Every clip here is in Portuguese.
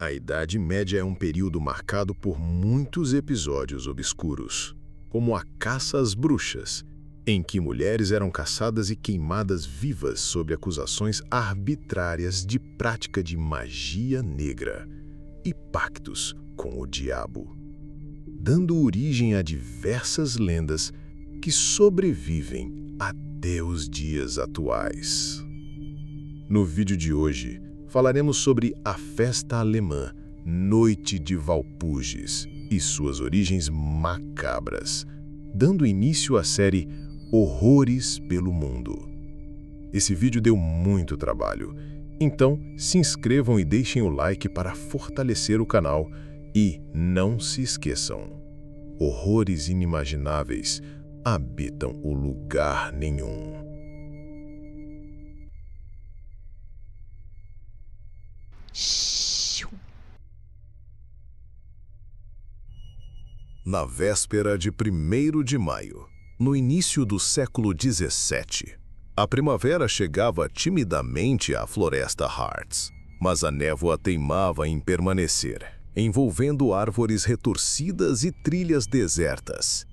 A Idade Média é um período marcado por muitos episódios obscuros, como a caça às bruxas, em que mulheres eram caçadas e queimadas vivas sob acusações arbitrárias de prática de magia negra e pactos com o diabo, dando origem a diversas lendas que sobrevivem até os dias atuais. No vídeo de hoje, falaremos sobre a festa alemã Noite de Walpurgis e suas origens macabras, dando início à série Horrores pelo Mundo. Esse vídeo deu muito trabalho, então se inscrevam e deixem o like para fortalecer o canal e não se esqueçam, horrores inimagináveis habitam o lugar nenhum. Na véspera de 1º de maio, no início do século XVII, a primavera chegava timidamente à Floresta Harz, mas a névoa teimava em permanecer, envolvendo árvores retorcidas e trilhas desertas.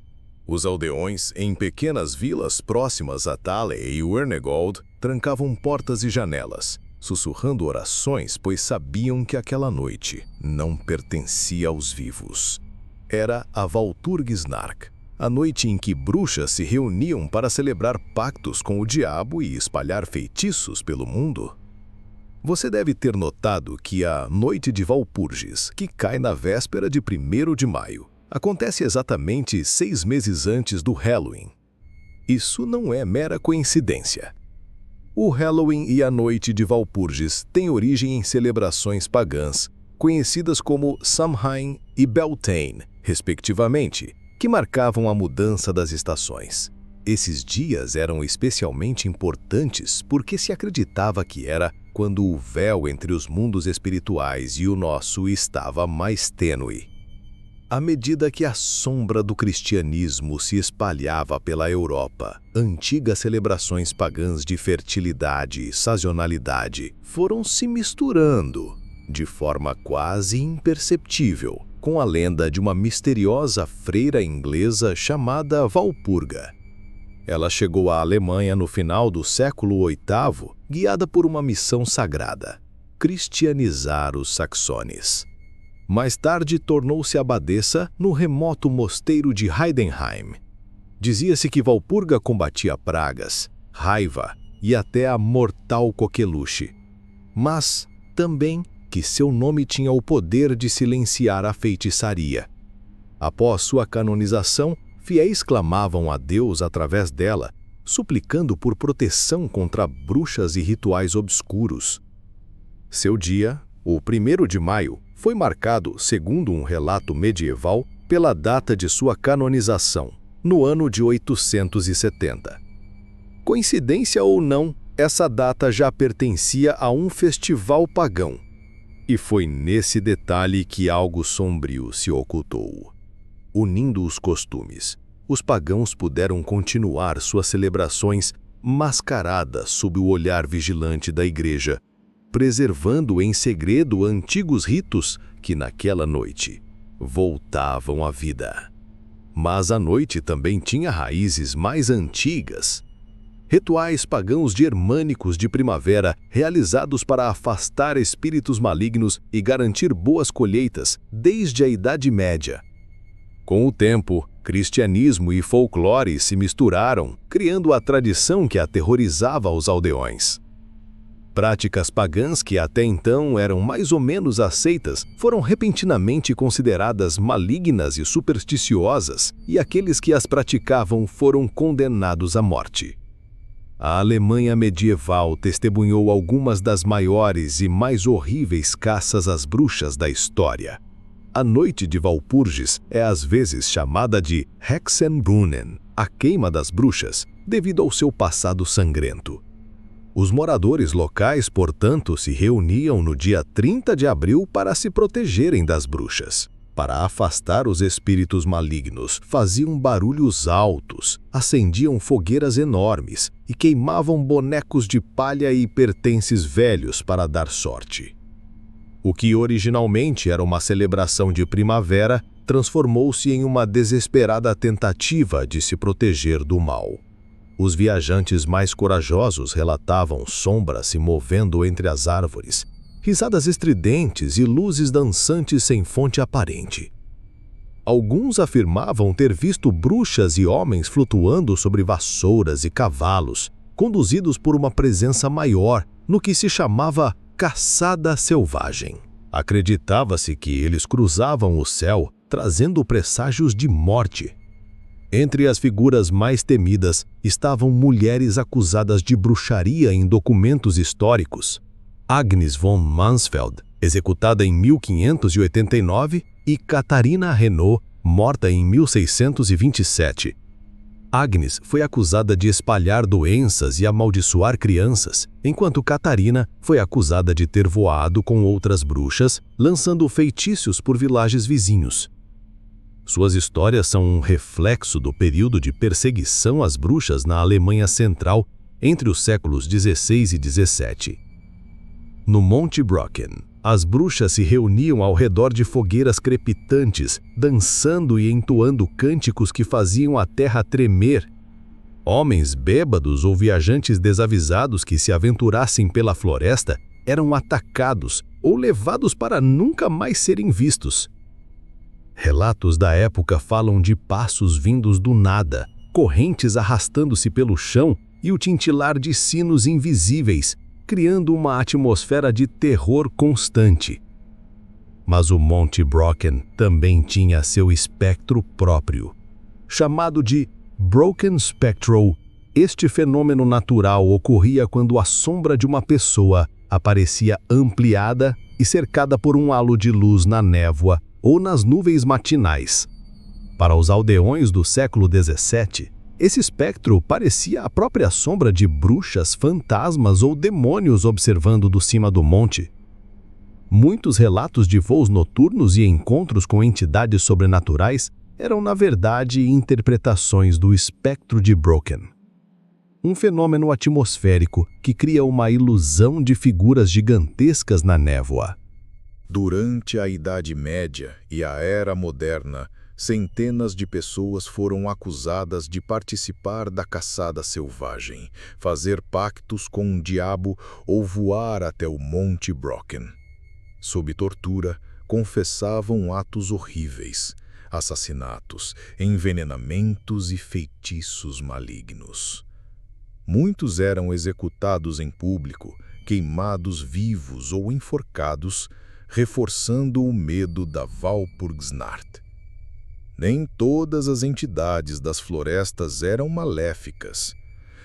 Os aldeões, em pequenas vilas próximas a Thale e Wernigold, trancavam portas e janelas, sussurrando orações, pois sabiam que aquela noite não pertencia aos vivos. Era a Walpurgisnacht, a noite em que bruxas se reuniam para celebrar pactos com o diabo e espalhar feitiços pelo mundo. Você deve ter notado que a Noite de Walpurgis, que cai na véspera de 1º de maio, acontece exatamente 6 meses antes do Halloween. Isso não é mera coincidência. O Halloween e a Noite de Walpurgis têm origem em celebrações pagãs, conhecidas como Samhain e Beltane, respectivamente, que marcavam a mudança das estações. Esses dias eram especialmente importantes porque se acreditava que era quando o véu entre os mundos espirituais e o nosso estava mais tênue. À medida que a sombra do cristianismo se espalhava pela Europa, antigas celebrações pagãs de fertilidade e sazonalidade foram se misturando, de forma quase imperceptível, com a lenda de uma misteriosa freira inglesa chamada Walpurga. Ela chegou à Alemanha no final do século VIII, guiada por uma missão sagrada: cristianizar os saxones. Mais tarde, tornou-se abadesa no remoto mosteiro de Heidenheim. Dizia-se que Walpurga combatia pragas, raiva e até a mortal coqueluche, mas também que seu nome tinha o poder de silenciar a feitiçaria. Após sua canonização, fiéis clamavam a Deus através dela, suplicando por proteção contra bruxas e rituais obscuros. Seu dia, o 1º de maio, foi marcado, segundo um relato medieval, pela data de sua canonização, no ano de 870. Coincidência ou não, essa data já pertencia a um festival pagão. E foi nesse detalhe que algo sombrio se ocultou. Unindo os costumes, os pagãos puderam continuar suas celebrações mascaradas sob o olhar vigilante da igreja, preservando em segredo antigos ritos que naquela noite voltavam à vida. Mas a noite também tinha raízes mais antigas. Rituais pagãos germânicos de primavera realizados para afastar espíritos malignos e garantir boas colheitas desde a Idade Média. Com o tempo, cristianismo e folclore se misturaram, criando a tradição que aterrorizava os aldeões. Práticas pagãs que até então eram mais ou menos aceitas foram repentinamente consideradas malignas e supersticiosas, e aqueles que as praticavam foram condenados à morte. A Alemanha medieval testemunhou algumas das maiores e mais horríveis caças às bruxas da história. A Noite de Walpurgis é às vezes chamada de Hexenbrunnen, a queima das bruxas, devido ao seu passado sangrento. Os moradores locais, portanto, se reuniam no dia 30 de abril para se protegerem das bruxas. Para afastar os espíritos malignos, faziam barulhos altos, acendiam fogueiras enormes e queimavam bonecos de palha e pertences velhos para dar sorte. O que originalmente era uma celebração de primavera transformou-se em uma desesperada tentativa de se proteger do mal. Os viajantes mais corajosos relatavam sombras se movendo entre as árvores, risadas estridentes e luzes dançantes sem fonte aparente. Alguns afirmavam ter visto bruxas e homens flutuando sobre vassouras e cavalos, conduzidos por uma presença maior, no que se chamava caçada selvagem. Acreditava-se que eles cruzavam o céu, trazendo presságios de morte. Entre as figuras mais temidas estavam mulheres acusadas de bruxaria em documentos históricos. Agnes von Mansfeld, executada em 1589, e Catarina Renaud, morta em 1627. Agnes foi acusada de espalhar doenças e amaldiçoar crianças, enquanto Catarina foi acusada de ter voado com outras bruxas, lançando feitiços por vilares vizinhos. Suas histórias são um reflexo do período de perseguição às bruxas na Alemanha Central entre os séculos XVI e XVII. No Monte Brocken, as bruxas se reuniam ao redor de fogueiras crepitantes, dançando e entoando cânticos que faziam a terra tremer. Homens bêbados ou viajantes desavisados que se aventurassem pela floresta eram atacados ou levados para nunca mais serem vistos. Relatos da época falam de passos vindos do nada, correntes arrastando-se pelo chão e o tintilar de sinos invisíveis, criando uma atmosfera de terror constante. Mas o Monte Brocken também tinha seu espectro próprio. Chamado de Brocken Spectral, este fenômeno natural ocorria quando a sombra de uma pessoa aparecia ampliada e cercada por um halo de luz na névoa ou nas nuvens matinais. Para os aldeões do século XVII, esse espectro parecia a própria sombra de bruxas, fantasmas ou demônios observando do cima do monte. Muitos relatos de voos noturnos e encontros com entidades sobrenaturais eram, na verdade, interpretações do espectro de Brocken. Um fenômeno atmosférico que cria uma ilusão de figuras gigantescas na névoa. Durante a Idade Média e a Era Moderna, centenas de pessoas foram acusadas de participar da caçada selvagem, fazer pactos com o diabo ou voar até o Monte Brocken. Sob tortura, confessavam atos horríveis, assassinatos, envenenamentos e feitiços malignos. Muitos eram executados em público, queimados vivos ou enforcados, reforçando o medo da Walpurgisnacht. Nem todas as entidades das florestas eram maléficas.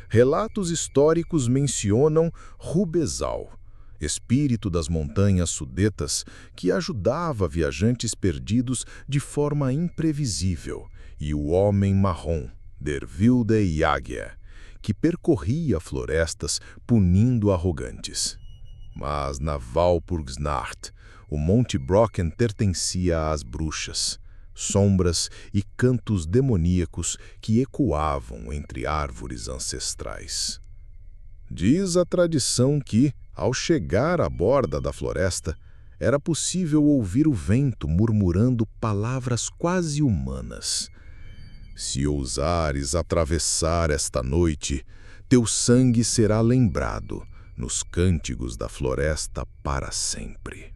Relatos históricos mencionam Rubezal, espírito das montanhas Sudetas, que ajudava viajantes perdidos de forma imprevisível, e o Homem Marrom, Der Wilde Jager, que percorria florestas punindo arrogantes. Mas na Walpurgisnacht, o Monte Brocken pertencia às bruxas, sombras e cantos demoníacos que ecoavam entre árvores ancestrais. Diz a tradição que, ao chegar à borda da floresta, era possível ouvir o vento murmurando palavras quase humanas. Se ousares atravessar esta noite, teu sangue será lembrado nos cânticos da floresta para sempre.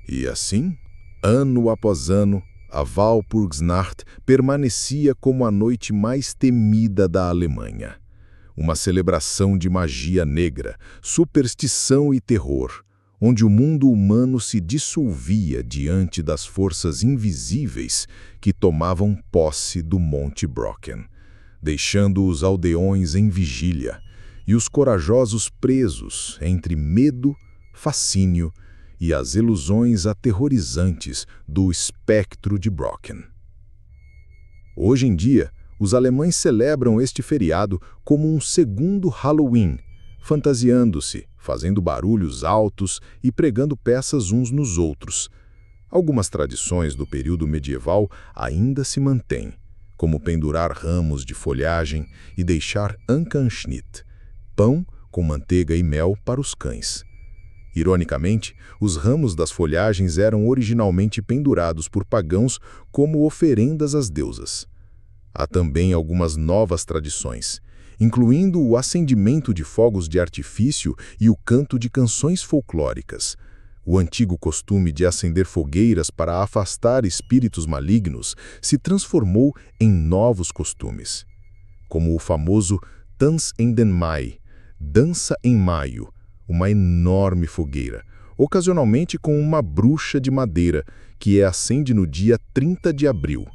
E assim, ano após ano, a Walpurgisnacht permanecia como a noite mais temida da Alemanha. Uma celebração de magia negra, superstição e terror, onde o mundo humano se dissolvia diante das forças invisíveis que tomavam posse do Monte Brocken, deixando os aldeões em vigília e os corajosos presos entre medo, fascínio e as ilusões aterrorizantes do espectro de Brocken. Hoje em dia, os alemães celebram este feriado como um segundo Halloween, fantasiando-se, fazendo barulhos altos e pregando peças uns nos outros. Algumas tradições do período medieval ainda se mantêm, como pendurar ramos de folhagem e deixar Ankenschnitt, pão com manteiga e mel para os cães. Ironicamente, os ramos das folhagens eram originalmente pendurados por pagãos como oferendas às deusas. Há também algumas novas tradições, incluindo o acendimento de fogos de artifício e o canto de canções folclóricas. O antigo costume de acender fogueiras para afastar espíritos malignos se transformou em novos costumes, como o famoso Dans in den Mai, dança em maio, uma enorme fogueira, ocasionalmente com uma bruxa de madeira, que acende no dia 30 de abril.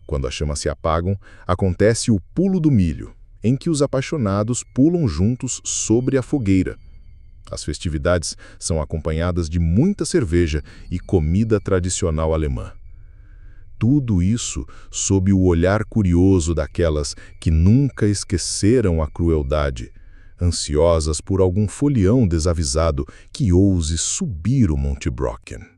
Quando as chamas se apagam, acontece o pulo do milho, em que os apaixonados pulam juntos sobre a fogueira. As festividades são acompanhadas de muita cerveja e comida tradicional alemã. Tudo isso sob o olhar curioso daquelas que nunca esqueceram a crueldade, ansiosas por algum folião desavisado que ouse subir o Monte Brocken.